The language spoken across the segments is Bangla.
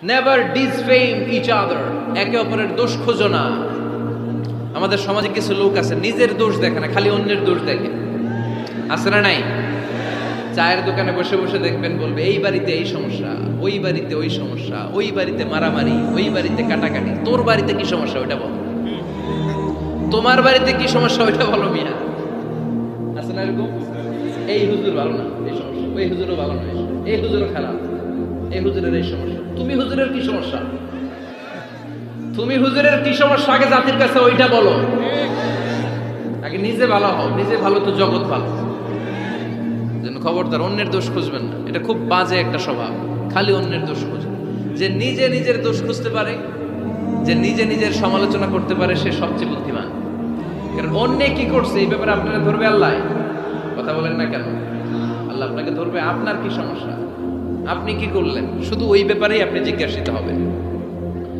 নেভার ডিসফেম ইচ আদার, একে অপরের দোষ খোঁজো না। আমাদের সমাজে কিছু লোক আছে নিজের দোষ দেখে না, খালি অন্যের দোষ দেখে। আছে না নাই? চায়ের দোকানে বসে বসে দেখবেন বলবে এই বাড়িতে এই সমস্যা, ওই বাড়িতে ওই সমস্যা, ওই বাড়িতে মারামারি, ওই বাড়িতে কাটাকাটি। তোর বাড়িতে কি সমস্যা ওইটা বল, তোমার বাড়িতে কি সমস্যা ওইটা বলো মিয়া। আছে না এরকম? এই হুজুর ভালো না, এই সমস্যা, ওই হুজুরও ভালো না, এই হুজুরও খারাপ, এই হুজুরের এই সমস্যা। তুমি হুজুরের কি সমস্যা? তুমি হুজুরের কি সমস্যা আগে জাতির কাছে ওইটা বলো। আগে নিজে ভালো হও, নিজে ভালো তো জগৎ ভালো। যেন খবরদার অন্যের দোষ খুঁজবেন না, এটা খুব বাজে একটা স্বভাব। খালি অন্যের দোষ খুঁজবে। যে নিজে নিজের দোষ খুঁজতে পারে, যে নিজে নিজের সমালোচনা করতে পারে, সে সবচেয়ে বুদ্ধিমান। কারণ অন্যে কি করছে এই ব্যাপারে আপনারা ধরবে আল্লাহ। কথা বলেন না কেন? আল্লাহ আপনাকে ধরবে আপনার কি সমস্যা, আপনি কি করলেন, শুধু ওই ব্যাপারেই আপনি জিজ্ঞাসিত হবেন।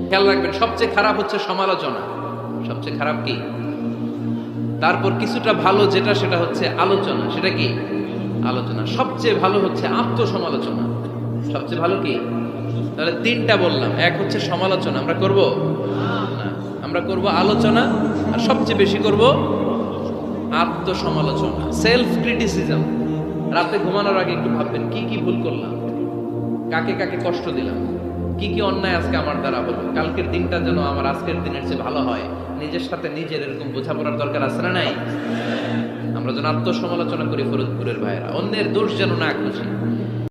খেয়াল রাখবেন, সবচেয়ে খারাপ হচ্ছে সমালোচনা। সবচেয়ে খারাপ কি? তারপর কিছুটা ভালো যেটা, সেটা হচ্ছে আলোচনা। সেটা কি? আলোচনা। সবচেয়ে ভালো হচ্ছে আত্মসমালোচনা। সবচেয়ে ভালো কি? তাহলে তিনটা বললাম। এক হচ্ছে সমালোচনা, আমরা করব না, আমরা করব আলোচনা, আর সবচেয়ে বেশি করব আত্মসমালোচনা, সেলফ ক্রিটিসিজম। রাতে ঘুমানোর আগে একটু ভাববেন কি কি ভুল করলাম, কাকে কাকে কষ্ট দিলাম, কি কি অন্যায় আজকে আমার দ্বারা হলো। কালকের দিনটা যেন আমার আজকের দিনের চেয়ে ভালো হয়। নিজের সাথে নিজের এরকম বোঝাপড়ার দরকার আছে না নাই? আমরা যেন আত্মসমালোচনা করি ফরিদপুরের ভাইয়েরা, অন্যের দোষ যেন না খুঁজি।